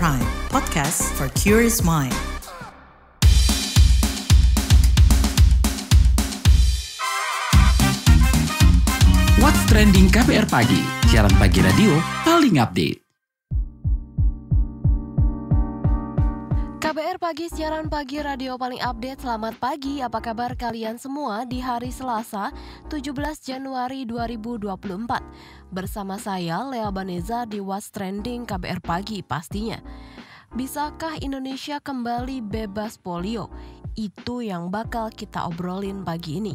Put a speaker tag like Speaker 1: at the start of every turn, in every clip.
Speaker 1: Prime, podcast for curious mind.
Speaker 2: What's Trending KBR Pagi, siaran pagi radio paling update.
Speaker 3: KBR Pagi, siaran pagi radio paling update. Selamat pagi, apa kabar kalian semua di hari Selasa 17 Januari 2024. Bersama saya, Lea Baneza di What's Trending KBR Pagi pastinya. Bisakah Indonesia kembali bebas polio? Itu yang bakal kita obrolin pagi ini.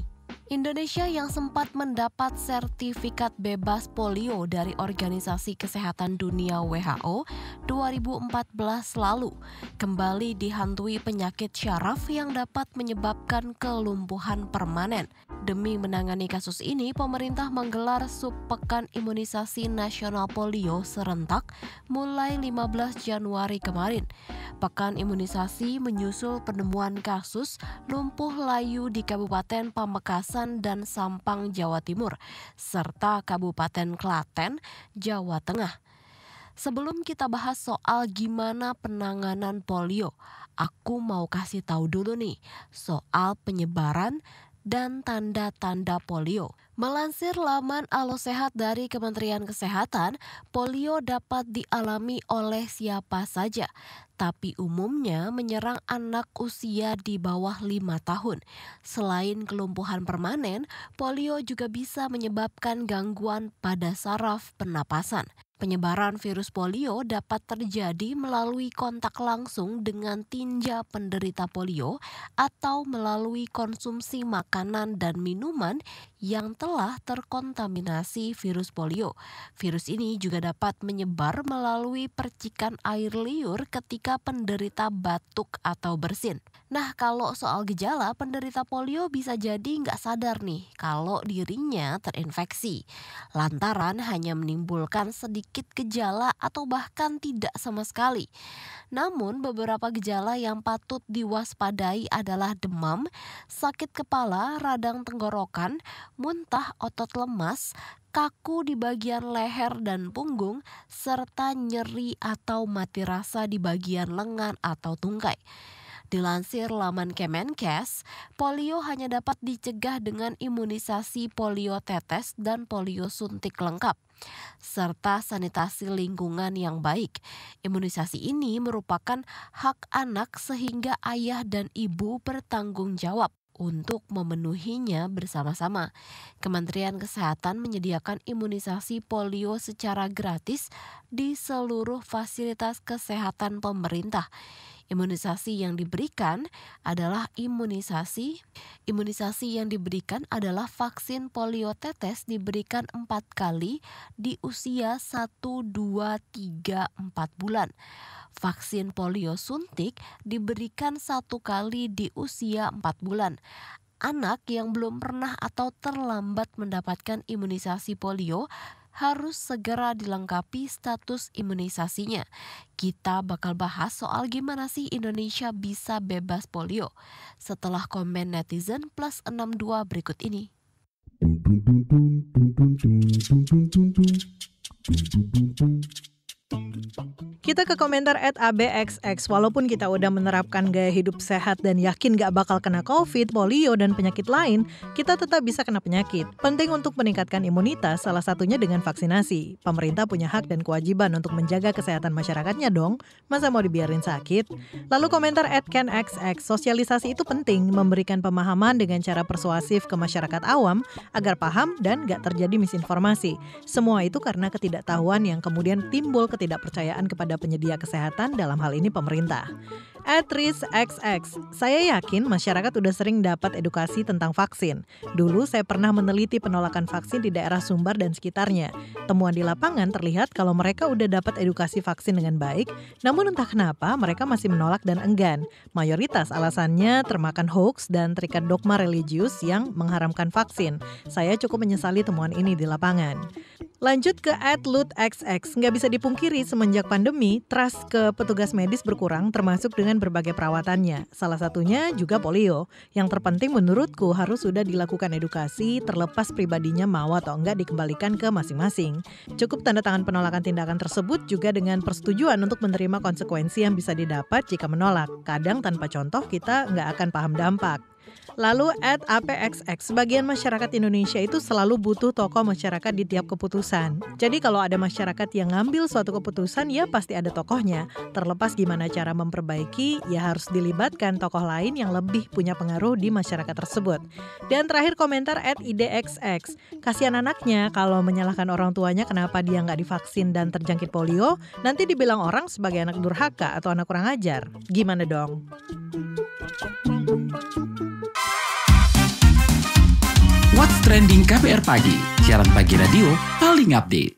Speaker 3: Indonesia yang sempat mendapat sertifikat bebas polio dari Organisasi Kesehatan Dunia WHO 2014 lalu kembali dihantui penyakit syaraf yang dapat menyebabkan kelumpuhan permanen. Demi menangani kasus ini, pemerintah menggelar Subpekan Imunisasi Nasional Polio serentak mulai 15 Januari kemarin. Pekan imunisasi menyusul penemuan kasus lumpuh layu di Kabupaten Pamekasan dan Sampang, Jawa Timur, serta Kabupaten Klaten, Jawa Tengah. Sebelum kita bahas soal gimana penanganan polio, aku mau kasih tahu dulu nih soal penyebaran dan tanda-tanda polio. Melansir laman Alosehat dari Kementerian Kesehatan, polio dapat dialami oleh siapa saja, tapi umumnya menyerang anak usia di bawah 5 tahun. Selain kelumpuhan permanen, polio juga bisa menyebabkan gangguan pada saraf pernapasan. Penyebaran virus polio dapat terjadi melalui kontak langsung dengan tinja penderita polio atau melalui konsumsi makanan dan minuman yang telah terkontaminasi virus polio. Virus ini juga dapat menyebar melalui percikan air liur ketika penderita batuk atau bersin. Nah, kalau soal gejala, penderita polio bisa jadi nggak sadar nih kalau dirinya terinfeksi, lantaran hanya menimbulkan sedikit gejala atau bahkan tidak sama sekali. Namun, beberapa gejala yang patut diwaspadai adalah demam, sakit kepala, radang tenggorokan, muntah, otot lemas, kaku di bagian leher dan punggung, serta nyeri atau mati rasa di bagian lengan atau tungkai. Dilansir laman Kemenkes, polio hanya dapat dicegah dengan imunisasi polio tetes dan polio suntik lengkap, serta sanitasi lingkungan yang baik. Imunisasi ini merupakan hak anak sehingga ayah dan ibu bertanggung jawab untuk memenuhinya bersama-sama. Kementerian Kesehatan menyediakan imunisasi polio secara gratis di seluruh fasilitas kesehatan pemerintah. Imunisasi yang diberikan adalah vaksin polio tetes diberikan 4 kali di usia 1, 2, 3, 4 bulan. Vaksin polio suntik diberikan 1 kali di usia 4 bulan. Anak yang belum pernah atau terlambat mendapatkan imunisasi polio harus segera dilengkapi status imunisasinya. Kita bakal bahas soal gimana sih Indonesia bisa bebas polio setelah komen netizen plus 62 berikut ini.
Speaker 4: Kita ke komentar @abxx. Walaupun kita udah menerapkan gaya hidup sehat dan yakin gak bakal kena COVID, polio, dan penyakit lain, kita tetap bisa kena penyakit. Penting untuk meningkatkan imunitas, salah satunya dengan vaksinasi. Pemerintah punya hak dan kewajiban untuk menjaga kesehatan masyarakatnya dong. Masa mau dibiarin sakit? Lalu komentar @kenxx. Sosialisasi itu penting, memberikan pemahaman dengan cara persuasif ke masyarakat awam agar paham dan gak terjadi misinformasi. Semua itu karena ketidaktahuan yang kemudian timbul ketidakpercayaan kepada penyedia kesehatan, dalam hal ini pemerintah. @rizxx. Saya yakin masyarakat udah sering dapat edukasi tentang vaksin. Dulu saya pernah meneliti penolakan vaksin di daerah Sumbar dan sekitarnya. Temuan di lapangan terlihat kalau mereka udah dapat edukasi vaksin dengan baik, namun entah kenapa mereka masih menolak dan enggan. Mayoritas alasannya termakan hoax dan terikat dogma religius yang mengharamkan vaksin. Saya cukup menyesali temuan ini di lapangan. Lanjut ke @lutxx, nggak bisa dipungkiri semenjak pandemi, trust ke petugas medis berkurang termasuk dengan berbagai perawatannya. Salah satunya juga polio. Yang terpenting menurutku harus sudah dilakukan edukasi terlepas pribadinya mau atau enggak dikembalikan ke masing-masing. Cukup tanda tangan penolakan tindakan tersebut juga dengan persetujuan untuk menerima konsekuensi yang bisa didapat jika menolak. Kadang tanpa contoh kita nggak akan paham dampak. Lalu @apxx, sebagian masyarakat Indonesia itu selalu butuh tokoh masyarakat di tiap keputusan. Jadi kalau ada masyarakat yang ngambil suatu keputusan, ya pasti ada tokohnya. Terlepas gimana cara memperbaiki, ya harus dilibatkan tokoh lain yang lebih punya pengaruh di masyarakat tersebut. Dan terakhir komentar @idxx, kasihan anaknya kalau menyalahkan orang tuanya kenapa dia nggak divaksin dan terjangkit polio, nanti dibilang orang sebagai anak durhaka atau anak kurang ajar. Gimana dong?
Speaker 2: What's Trending KBR Pagi, siaran pagi radio paling update.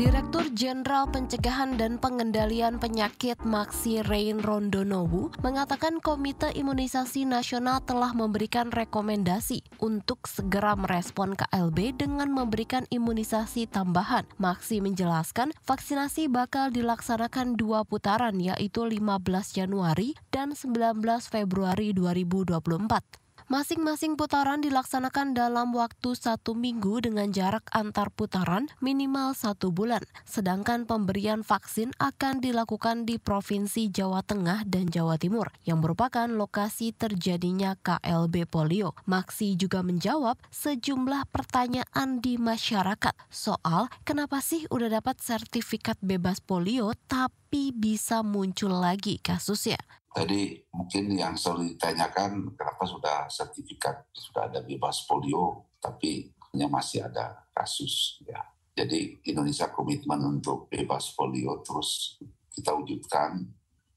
Speaker 3: Direktur Jenderal Pencegahan dan Pengendalian Penyakit Maksi Rein Rondonowu mengatakan Komite Imunisasi Nasional telah memberikan rekomendasi untuk segera merespon KLB dengan memberikan imunisasi tambahan. Maksi menjelaskan vaksinasi bakal dilaksanakan 2 putaran, yaitu 15 Januari dan 19 Februari 2024. Masing-masing putaran dilaksanakan dalam waktu 1 minggu dengan jarak antar putaran minimal 1 bulan. Sedangkan pemberian vaksin akan dilakukan di Provinsi Jawa Tengah dan Jawa Timur, yang merupakan lokasi terjadinya KLB polio. Maksi juga menjawab sejumlah pertanyaan di masyarakat soal kenapa sih udah dapat sertifikat bebas polio tapi bisa muncul lagi kasusnya.
Speaker 5: Tadi mungkin yang selalu ditanyakan kenapa sudah sertifikat, sudah ada bebas polio, tapi masih ada kasus. Ya. Jadi Indonesia komitmen untuk bebas polio terus kita wujudkan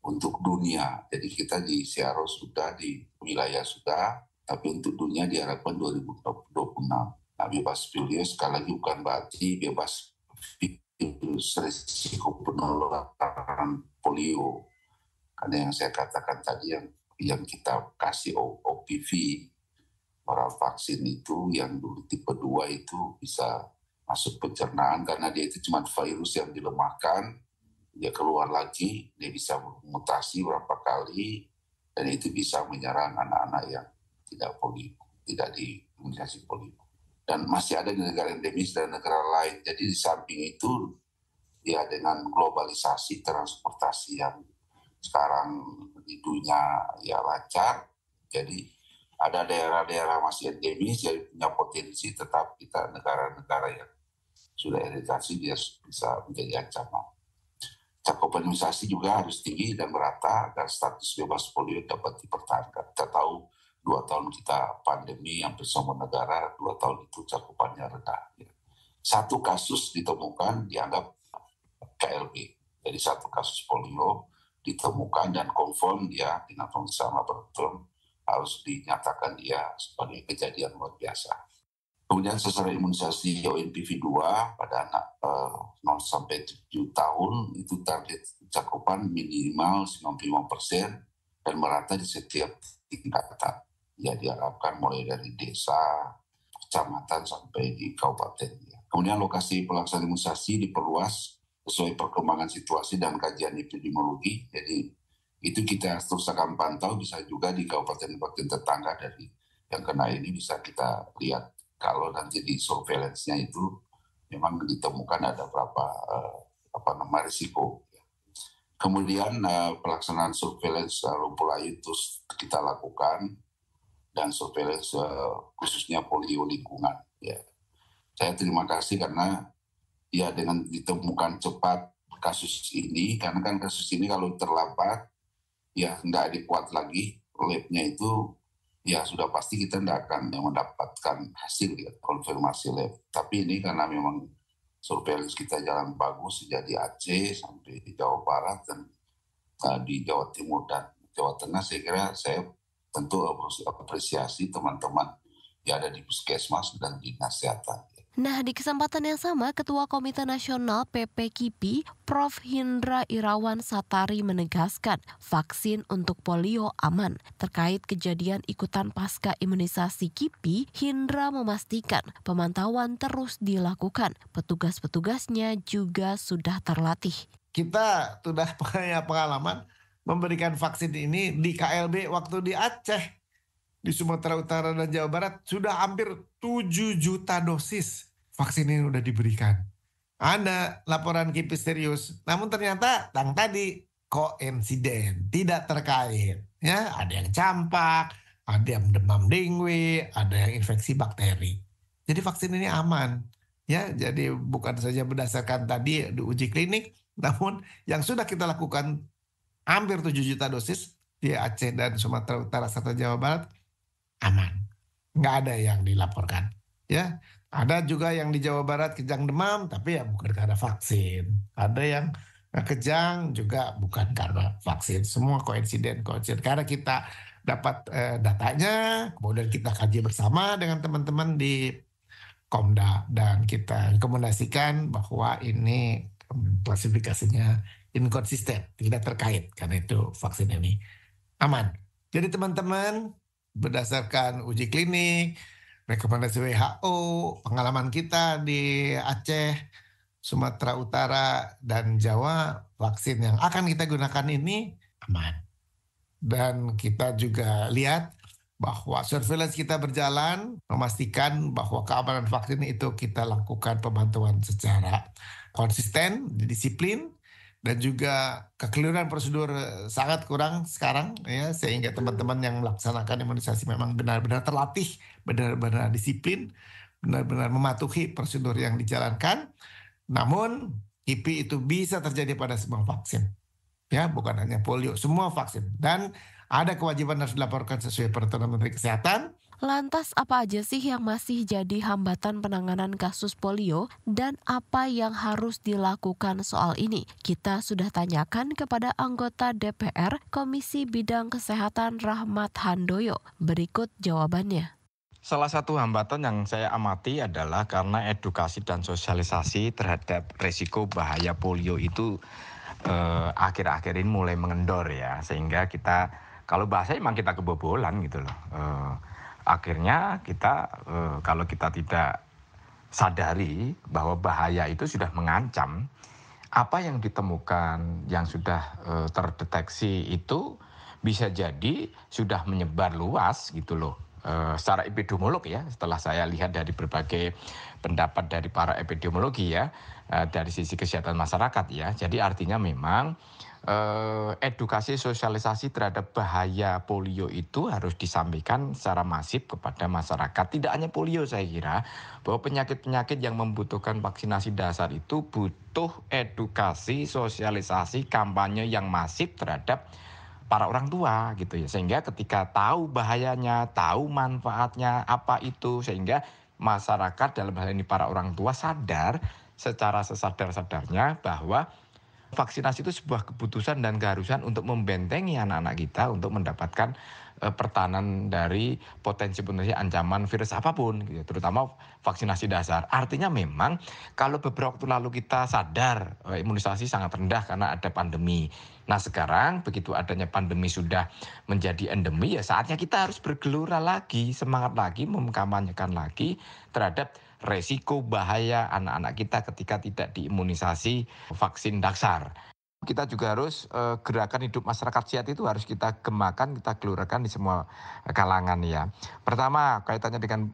Speaker 5: untuk dunia. Jadi kita di Siaro sudah, di wilayah sudah, tapi untuk dunia diharapkan 2026. Nah, bebas polio sekali lagi bukan berarti bebas virus risiko penularan polio. Karena yang saya katakan tadi yang kita kasih OPV, para vaksin itu yang dulu tipe 2 itu bisa masuk pencernaan karena dia itu cuma virus yang dilemahkan, dia keluar lagi, dia bisa mutasi berapa kali, dan itu bisa menyerang anak-anak yang tidak polio, tidak diimunisasi polio. Dan masih ada di negara endemis dan negara lain. Jadi di samping itu, ya dengan globalisasi transportasi yang sekarang di dunia ya lancar, jadi ada daerah-daerah masih endemis yang punya potensi, tetap kita negara-negara yang sudah eritasi dia bisa menjadi ancaman. Cakupan imunisasi juga harus tinggi dan merata agar status bebas polio dapat dipertahankan. Kita tahu 2 tahun kita pandemi hampir semua negara, 2 tahun itu cakupannya rendah. Ya. 1 kasus ditemukan dianggap KLB, jadi 1 kasus polio ditemukan dan confirm dia dengan pemeriksaan laboratorium harus dinyatakan dia sebagai kejadian luar biasa. Kemudian sasaran imunisasi ONPV 2 pada anak 0-7 tahun itu target cakupan minimal 95% dan merata di setiap tingkatan. Ya diharapkan mulai dari desa, kecamatan sampai di kabupaten. Kemudian lokasi pelaksanaan imunisasi diperluas sesuai perkembangan situasi dan kajian epidemiologi. Jadi itu kita terus akan pantau, bisa juga di kabupaten-kabupaten tetangga dari yang kena ini bisa kita lihat kalau nanti di surveillance-nya itu memang ditemukan ada berapa risiko. Kemudian pelaksanaan surveillance lumpuh layu terus kita lakukan dan surveillance khususnya polio lingkungan. Ya. Saya terima kasih karena ya dengan ditemukan cepat kasus ini, karena kan kasus ini kalau terlambat, ya nggak dikuat lagi labnya itu, ya sudah pasti kita nggak akan mendapatkan hasil ya, konfirmasi lab. Tapi ini karena memang surveillance kita jalan bagus, sejak di Aceh sampai di Jawa Barat dan di Jawa Timur dan Jawa Tengah, saya kira saya tentu apresiasi teman-teman yang ada di puskesmas dan di kesehatan.
Speaker 3: Nah, di kesempatan yang sama, Ketua Komite Nasional PP-KIPI, Prof. Hindra Irawan Satari menegaskan vaksin untuk polio aman. Terkait kejadian ikutan pasca imunisasi KIPI, Hindra memastikan pemantauan terus dilakukan. Petugas-petugasnya juga sudah terlatih.
Speaker 6: Kita sudah punya pengalaman memberikan vaksin ini di KLB waktu di Aceh. Di Sumatera Utara dan Jawa Barat sudah hampir 7 juta dosis vaksin ini sudah diberikan. Ada laporan KIPI serius, namun ternyata tadi koinsiden, tidak terkait. Ya, ada yang campak, ada yang demam dengue, ada yang infeksi bakteri. Jadi vaksin ini aman. Ya, jadi bukan saja berdasarkan tadi diuji klinik, namun yang sudah kita lakukan hampir 7 juta dosis di Aceh dan Sumatera Utara serta Jawa Barat aman, nggak ada yang dilaporkan. Ya, ada juga yang di Jawa Barat kejang demam, tapi ya bukan karena vaksin. Ada yang kejang juga bukan karena vaksin. Semua koinsiden. Karena kita dapat datanya, kemudian kita kaji bersama dengan teman-teman di Komda dan kita rekomendasikan bahwa ini klasifikasinya inkonsisten, tidak terkait, karena itu vaksin ini aman. Jadi teman-teman, berdasarkan uji klinik, rekomendasi WHO, pengalaman kita di Aceh, Sumatera Utara, dan Jawa, vaksin yang akan kita gunakan ini aman. Dan kita juga lihat bahwa surveillance kita berjalan, memastikan bahwa keamanan vaksin itu kita lakukan pemantauan secara konsisten, disiplin, dan juga kekeliruan prosedur sangat kurang sekarang ya, sehingga teman-teman yang melaksanakan imunisasi memang benar-benar terlatih, benar-benar disiplin, benar-benar mematuhi prosedur yang dijalankan. Namun KIPI itu bisa terjadi pada semua vaksin. Ya, bukan hanya polio, semua vaksin. Dan ada kewajiban harus dilaporkan sesuai peraturan Menteri Kesehatan.
Speaker 3: Lantas apa aja sih yang masih jadi hambatan penanganan kasus polio dan apa yang harus dilakukan soal ini? Kita sudah tanyakan kepada anggota DPR Komisi Bidang Kesehatan Rahmat Handoyo. Berikut jawabannya.
Speaker 7: Salah satu hambatan yang saya amati adalah karena edukasi dan sosialisasi terhadap risiko bahaya polio itu akhir-akhir ini mulai mengendor ya. Sehingga kita, kalau bahasa emang kita kebobolan gitu loh. Akhirnya kita kalau kita tidak sadari bahwa bahaya itu sudah mengancam, apa yang ditemukan yang sudah terdeteksi itu bisa jadi sudah menyebar luas gitu loh. Secara epidemiolog ya, setelah saya lihat dari berbagai pendapat dari para epidemiologi ya, dari sisi kesehatan masyarakat ya. Jadi artinya memang edukasi sosialisasi terhadap bahaya polio itu harus disampaikan secara masif kepada masyarakat. Tidak hanya polio, saya kira bahwa penyakit-penyakit yang membutuhkan vaksinasi dasar itu butuh edukasi, sosialisasi, kampanye yang masif terhadap para orang tua gitu ya. Sehingga ketika tahu bahayanya, tahu manfaatnya apa itu, sehingga masyarakat dalam hal ini para orang tua sadar secara sesadar-sadarnya bahwa vaksinasi itu sebuah keputusan dan keharusan untuk membentengi anak-anak kita untuk mendapatkan pertahanan dari potensi-potensi ancaman virus apapun, gitu, terutama vaksinasi dasar. Artinya memang kalau beberapa waktu lalu kita sadar imunisasi sangat rendah karena ada pandemi. Nah sekarang begitu adanya pandemi sudah menjadi endemi, ya saatnya kita harus bergelora lagi, semangat lagi, mengkampanyekan lagi terhadap resiko bahaya anak-anak kita ketika tidak diimunisasi vaksin dasar. Kita juga harus gerakan hidup masyarakat sehat itu harus kita gemakan, kita gelorakan di semua kalangan ya. Pertama kaitannya dengan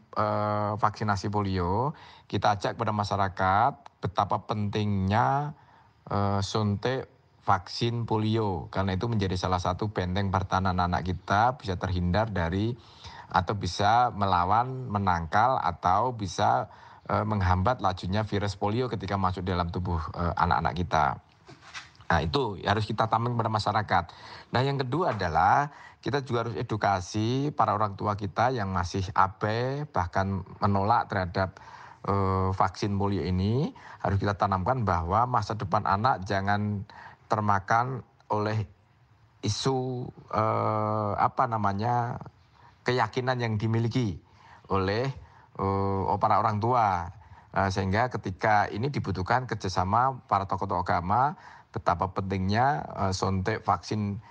Speaker 7: vaksinasi polio, kita ajak kepada masyarakat betapa pentingnya suntik vaksin polio, karena itu menjadi salah satu benteng pertahanan anak kita bisa terhindar dari atau bisa melawan, menangkal atau bisa menghambat lajunya virus polio ketika masuk dalam tubuh anak-anak kita. Nah itu harus kita tampung kepada masyarakat. Nah yang kedua adalah kita juga harus edukasi para orang tua kita yang masih abai bahkan menolak terhadap vaksin polio ini. Harus kita tanamkan bahwa masa depan anak jangan termakan oleh isu keyakinan yang dimiliki oleh para orang tua. Sehingga ketika ini dibutuhkan kerjasama para tokoh-tokoh agama, betapa pentingnya suntik vaksin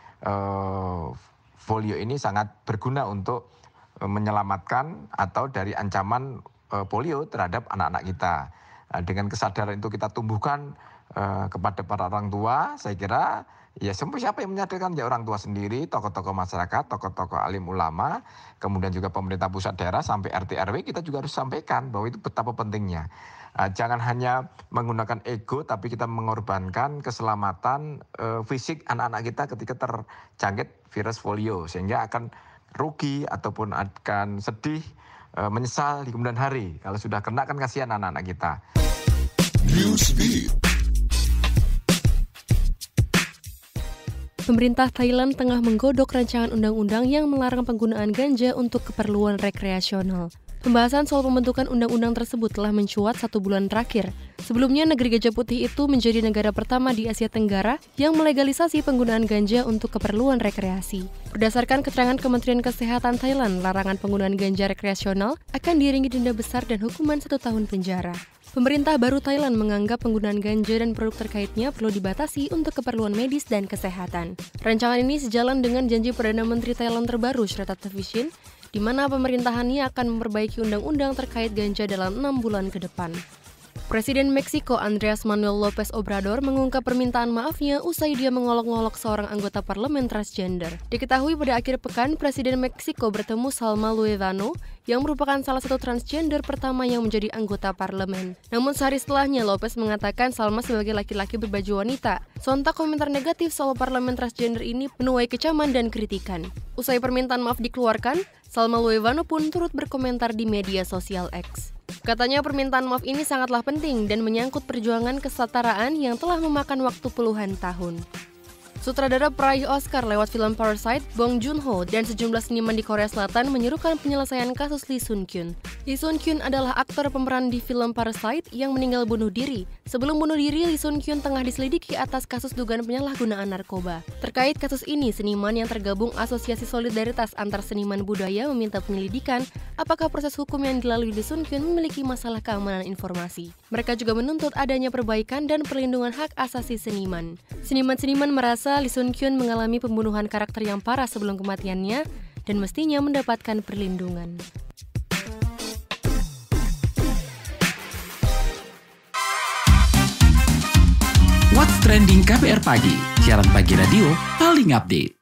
Speaker 7: polio ini sangat berguna untuk menyelamatkan atau dari ancaman polio terhadap anak-anak kita. Dengan kesadaran itu kita tumbuhkan kepada para orang tua, saya kira ya siapa yang menyadarkan, ya orang tua sendiri, tokoh-tokoh masyarakat, tokoh-tokoh alim ulama, kemudian juga pemerintah pusat daerah sampai RT RW, kita juga harus sampaikan bahwa itu betapa pentingnya. Jangan hanya menggunakan ego, tapi kita mengorbankan keselamatan fisik anak-anak kita ketika terjangkit virus polio, sehingga akan rugi ataupun akan sedih, menyesal di kemudian hari. Kalau sudah kena kan kasihan anak-anak kita.
Speaker 8: Pemerintah Thailand tengah menggodok rancangan undang-undang yang melarang penggunaan ganja untuk keperluan rekreasional. Pembahasan soal pembentukan undang-undang tersebut telah mencuat 1 bulan terakhir. Sebelumnya, negeri Gajah Putih itu menjadi negara pertama di Asia Tenggara yang melegalisasi penggunaan ganja untuk keperluan rekreasi. Berdasarkan keterangan Kementerian Kesehatan Thailand, larangan penggunaan ganja rekreasional akan diiringi denda besar dan hukuman 1 tahun penjara. Pemerintah baru Thailand menganggap penggunaan ganja dan produk terkaitnya perlu dibatasi untuk keperluan medis dan kesehatan. Rancangan ini sejalan dengan janji Perdana Menteri Thailand terbaru, Srettha Thavisin, di mana pemerintahannya akan memperbaiki undang-undang terkait ganja dalam 6 bulan ke depan. Presiden Meksiko Andrés Manuel López Obrador mengungkap permintaan maafnya usai dia mengolok-ngolok seorang anggota parlemen transgender. Diketahui pada akhir pekan, Presiden Meksiko bertemu Salma Luevano yang merupakan salah satu transgender pertama yang menjadi anggota parlemen. Namun sehari setelahnya, López mengatakan Salma sebagai laki-laki berbaju wanita. Sontak komentar negatif soal parlemen transgender ini menuai kecaman dan kritikan. Usai permintaan maaf dikeluarkan, Salma Luevano pun turut berkomentar di media sosial X. Katanya permintaan maaf ini sangatlah penting dan menyangkut perjuangan kesetaraan yang telah memakan waktu puluhan tahun. Sutradara peraih Oscar lewat film Parasite, Bong Joon-ho, dan sejumlah seniman di Korea Selatan menyerukan penyelesaian kasus Lee Sun-kyun. Lee Sun-kyun adalah aktor pemeran di film Parasite yang meninggal bunuh diri. Sebelum bunuh diri, Lee Sun-kyun tengah diselidiki atas kasus dugaan penyalahgunaan narkoba. Terkait kasus ini, seniman yang tergabung Asosiasi Solidaritas Antar Seniman Budaya meminta penyelidikan apakah proses hukum yang dilalui Lee Sun-kyun memiliki masalah keamanan informasi. Mereka juga menuntut adanya perbaikan dan perlindungan hak asasi seniman. Seniman-seniman merasa Lee Sun-kyun mengalami pembunuhan karakter yang parah sebelum kematiannya dan mestinya mendapatkan perlindungan.
Speaker 2: What's Trending KBR Pagi, siaran pagi radio paling update.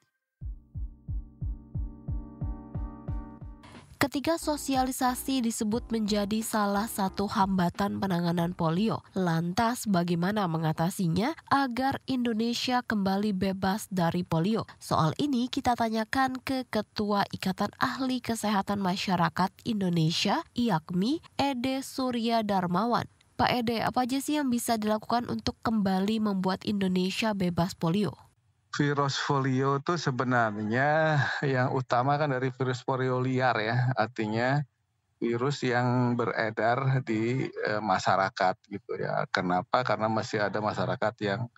Speaker 3: Ketika sosialisasi disebut menjadi salah satu hambatan penanganan polio, lantas bagaimana mengatasinya agar Indonesia kembali bebas dari polio? Soal ini kita tanyakan ke Ketua Ikatan Ahli Kesehatan Masyarakat Indonesia, IAKMI, Ede Surya Darmawan. Pak Ede, apa aja sih yang bisa dilakukan untuk kembali membuat Indonesia bebas polio?
Speaker 9: Virus polio itu sebenarnya yang utama kan dari virus polio liar ya, artinya virus yang beredar di masyarakat gitu ya. Kenapa? Karena masih ada masyarakat yang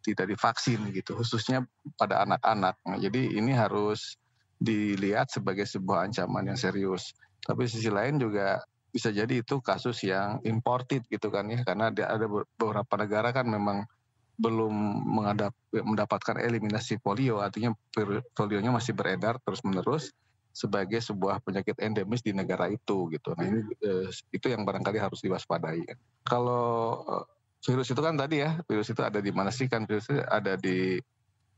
Speaker 9: tidak divaksin gitu, khususnya pada anak-anak. Nah, jadi ini harus dilihat sebagai sebuah ancaman yang serius. Tapi sisi lain juga bisa jadi itu kasus yang imported gitu kan ya, karena ada beberapa negara kan memang belum mendapatkan eliminasi polio, artinya polionya masih beredar terus-menerus sebagai sebuah penyakit endemis di negara itu gitu. Nah ini itu yang barangkali harus diwaspadai. Kalau virus itu kan tadi ya, virus itu ada di mana sih? Kan virus itu ada di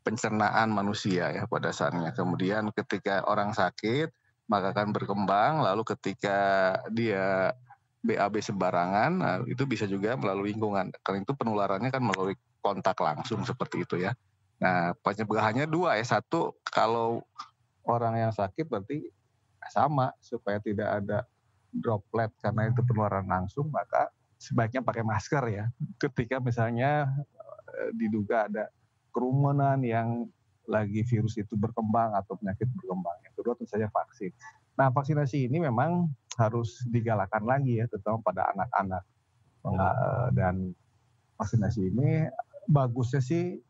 Speaker 9: pencernaan manusia ya pada dasarnya. Kemudian ketika orang sakit maka akan berkembang, lalu ketika dia BAB sembarangan, nah, itu bisa juga melalui lingkungan. Karena itu penularannya kan melalui kontak langsung seperti itu ya. Nah, pencegahannya dua ya. Satu, kalau orang yang sakit berarti sama, supaya tidak ada droplet karena itu penularan langsung, maka sebaiknya pakai masker ya. Ketika misalnya diduga ada kerumunan yang lagi virus itu berkembang atau penyakit berkembang. Yang kedua tentu saja vaksin. Nah, vaksinasi ini memang harus digalakan lagi ya, terutama pada anak-anak. Dan vaksinasi ini bagusnya sih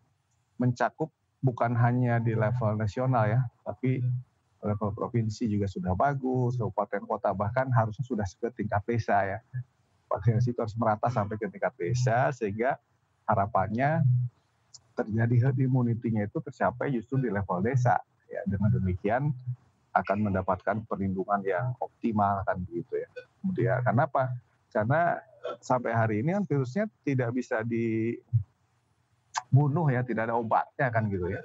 Speaker 9: mencakup bukan hanya di level nasional ya, tapi level provinsi juga sudah bagus, kabupaten kota bahkan harusnya sudah ke tingkat desa ya. vaksinasi itu harus merata sampai ke tingkat desa, sehingga harapannya terjadi herd immunity-nya itu tercapai justru di level desa. Ya, dengan demikian akan mendapatkan perlindungan yang optimal kan gitu ya. Kemudian kenapa? Karena sampai hari ini kan virusnya tidak bisa dibunuh ya, tidak ada obatnya kan gitu ya.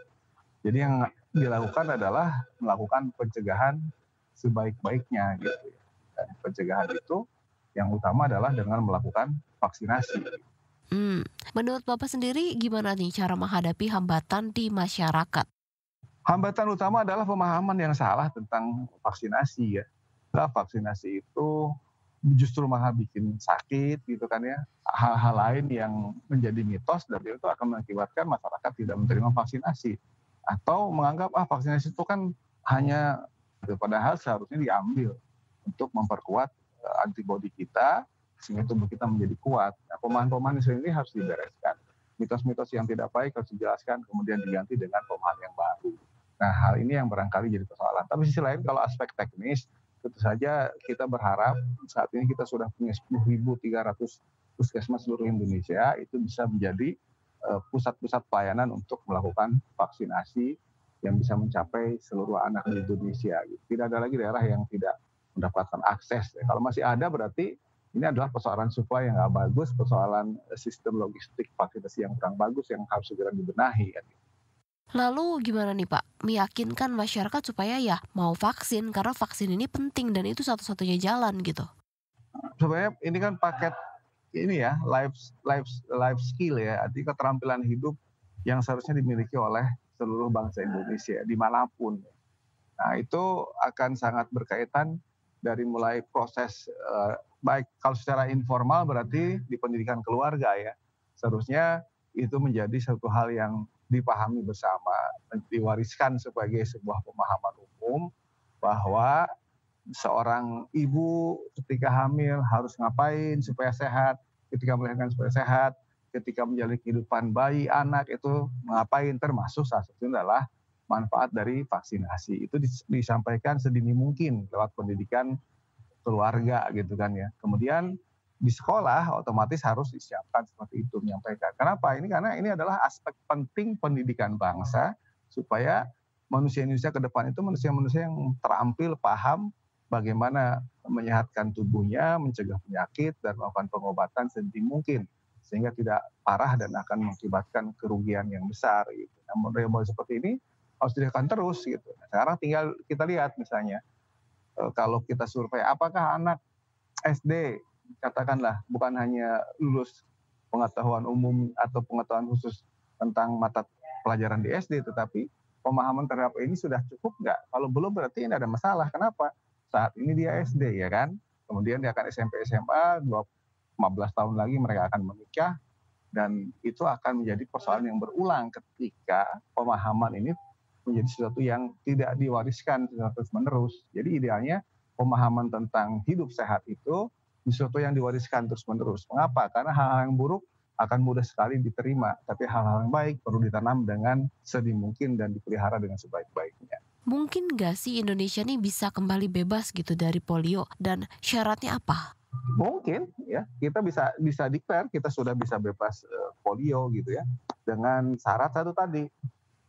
Speaker 9: Jadi yang dilakukan adalah melakukan pencegahan sebaik-baiknya gitu ya. Dan pencegahan itu yang utama adalah dengan melakukan vaksinasi.
Speaker 3: Menurut Bapak sendiri gimana nih cara menghadapi hambatan di masyarakat?
Speaker 9: Hambatan utama adalah pemahaman yang salah tentang vaksinasi ya. Vaksinasi itu justru malah bikin sakit gitu kan ya. Hal-hal lain yang menjadi mitos dan itu akan mengakibatkan masyarakat tidak menerima vaksinasi. Atau menganggap vaksinasi itu kan hanya, padahal seharusnya diambil untuk memperkuat antibodi kita sehingga tubuh kita menjadi kuat. Nah, pemahaman-pemahaman ini harus dibereskan. Mitos-mitos yang tidak baik harus dijelaskan kemudian diganti dengan pemahaman yang baru. Nah, hal ini yang barangkali jadi persoalan. Tapi sisi lain kalau aspek teknis, tentu saja kita berharap saat ini kita sudah punya 10.300 puskesmas seluruh Indonesia, itu bisa menjadi pusat-pusat pelayanan untuk melakukan vaksinasi yang bisa mencapai seluruh anak di Indonesia. Tidak ada lagi daerah yang tidak mendapatkan akses. Kalau masih ada berarti ini adalah persoalan supply yang nggak bagus, persoalan sistem logistik vaksinasi yang kurang bagus yang harus segera dibenahi.
Speaker 3: Lalu gimana nih Pak, meyakinkan masyarakat supaya ya mau vaksin karena vaksin ini penting dan itu satu-satunya jalan gitu?
Speaker 9: Sebenarnya ini kan paket ini ya, life skill ya, artinya keterampilan hidup yang seharusnya dimiliki oleh seluruh bangsa Indonesia dimanapun. Nah itu akan sangat berkaitan dari mulai proses baik kalau secara informal berarti di pendidikan keluarga ya, seharusnya itu menjadi satu hal yang dipahami bersama, diwariskan sebagai sebuah pemahaman umum bahwa seorang ibu ketika hamil harus ngapain supaya sehat, ketika melahirkan supaya sehat, ketika menjalani kehidupan bayi, anak itu ngapain, termasuk salah satunya adalah manfaat dari vaksinasi. Itu disampaikan sedini mungkin lewat pendidikan keluarga gitu kan ya. Kemudian di sekolah otomatis harus disiapkan seperti itu menyampaikan. Kenapa? Karena ini adalah aspek penting pendidikan bangsa supaya manusia Indonesia ke depan itu manusia-manusia yang terampil, paham bagaimana menyehatkan tubuhnya, mencegah penyakit dan melakukan pengobatan sedini mungkin sehingga tidak parah dan akan mengakibatkan kerugian yang besar gitu. Namun model seperti ini harus dilakukan terus gitu. Nah, sekarang tinggal kita lihat misalnya kalau kita survei apakah anak SD katakanlah bukan hanya lulus pengetahuan umum atau pengetahuan khusus tentang mata pelajaran di SD, tetapi pemahaman terhadap ini sudah cukup nggak? Kalau belum berarti ini ada masalah. Kenapa? Saat ini dia SD ya kan, kemudian dia akan SMP SMA, 15 tahun lagi mereka akan menikah, dan itu akan menjadi persoalan yang berulang ketika pemahaman ini menjadi sesuatu yang tidak diwariskan terus-menerus. Jadi idealnya pemahaman tentang hidup sehat itu sesuatu yang diwariskan terus-menerus. Mengapa? Karena hal-hal yang buruk akan mudah sekali diterima, tapi hal-hal yang baik perlu ditanam dengan sedini mungkin dan dipelihara dengan sebaik-baiknya.
Speaker 3: Mungkin nggak sih Indonesia nih bisa kembali bebas gitu dari polio dan syaratnya apa?
Speaker 9: Mungkin ya, kita bisa declare kita sudah bisa bebas polio gitu ya, dengan syarat satu tadi.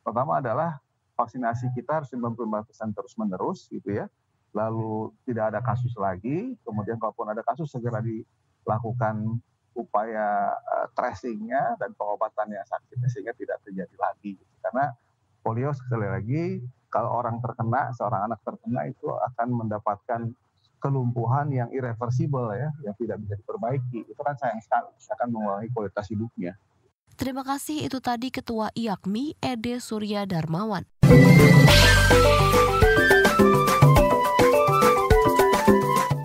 Speaker 9: Pertama adalah vaksinasi kita harus 95% terus-menerus gitu ya. Lalu tidak ada kasus lagi, kemudian kalaupun ada kasus segera dilakukan upaya tracingnya dan pengobatan yang sakitnya sehingga tidak terjadi lagi. Karena polio sekali lagi, kalau orang terkena, seorang anak terkena itu akan mendapatkan kelumpuhan yang irreversible ya, yang tidak bisa diperbaiki. Itu kan sayang sekali, akan mengurangi kualitas hidupnya.
Speaker 3: Terima kasih, itu tadi Ketua IAKMI Ede Surya Darmawan.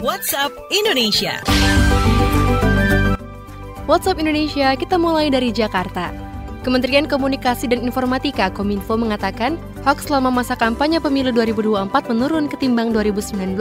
Speaker 1: WhatsApp Indonesia.
Speaker 8: WhatsApp Indonesia, kita mulai dari Jakarta. Kementerian Komunikasi dan Informatika Kominfo mengatakan hoaks selama masa kampanye pemilu 2024 menurun ketimbang 2019.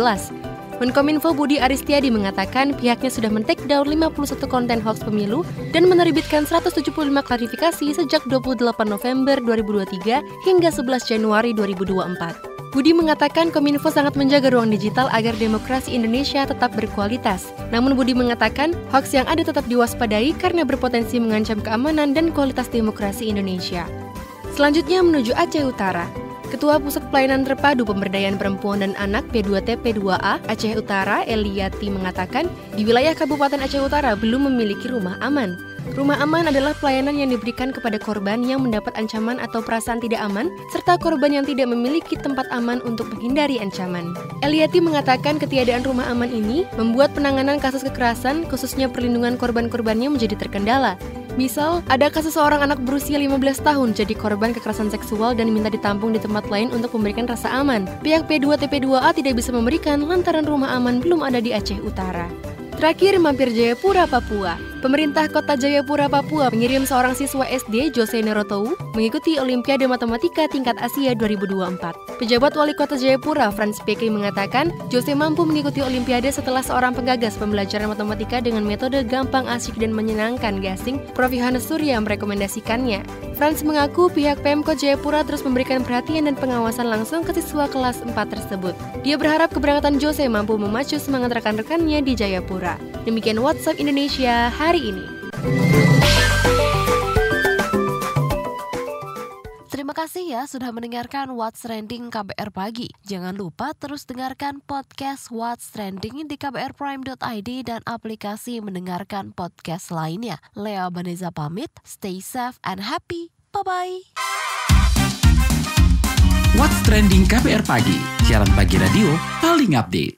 Speaker 8: Menkominfo Budi Aristiadi mengatakan pihaknya sudah men-take down 51 konten hoaks pemilu dan menerbitkan 175 klarifikasi sejak 28 November 2023 hingga 11 Januari 2024. Budi mengatakan Kominfo sangat menjaga ruang digital agar demokrasi Indonesia tetap berkualitas. Namun Budi mengatakan hoaks yang ada tetap diwaspadai karena berpotensi mengancam keamanan dan kualitas demokrasi Indonesia. Selanjutnya menuju Aceh Utara. Ketua Pusat Pelayanan Terpadu Pemberdayaan Perempuan dan Anak P2T P2A Aceh Utara, Eliati mengatakan, di wilayah Kabupaten Aceh Utara belum memiliki rumah aman. Rumah aman adalah pelayanan yang diberikan kepada korban yang mendapat ancaman atau perasaan tidak aman, serta korban yang tidak memiliki tempat aman untuk menghindari ancaman. Eliati mengatakan ketiadaan rumah aman ini membuat penanganan kasus kekerasan, khususnya perlindungan korban-korbannya menjadi terkendala. Misal, ada kasus seorang anak berusia 15 tahun jadi korban kekerasan seksual dan minta ditampung di tempat lain untuk memberikan rasa aman. Pihak P2TP2A tidak bisa memberikan lantaran rumah aman belum ada di Aceh Utara. Terakhir, mampir Jayapura, Papua. Pemerintah Kota Jayapura, Papua mengirim seorang siswa SD, Jose Nerotou, mengikuti Olimpiade Matematika Tingkat Asia 2024. Pejabat Wali Kota Jayapura, Franz Peke, mengatakan Jose mampu mengikuti Olimpiade setelah seorang penggagas pembelajaran matematika dengan metode gampang, asyik, dan menyenangkan gasing, Prof. Yohanes Surya merekomendasikannya. Franz mengaku pihak Pemkot Jayapura terus memberikan perhatian dan pengawasan langsung ke siswa kelas 4 tersebut. Dia berharap keberangkatan Jose mampu memacu semangat rekan-rekannya di Jayapura. Demikian WhatsApp Indonesia hari ini.
Speaker 3: Terima kasih ya sudah mendengarkan What's Trending KBR Pagi. Jangan lupa terus dengarkan podcast What's Trending di kbrprime.id dan aplikasi mendengarkan podcast lainnya. Lea Baneza pamit, stay safe and happy. Bye-bye.
Speaker 2: What's Trending KBR Pagi, siaran pagi radio paling update.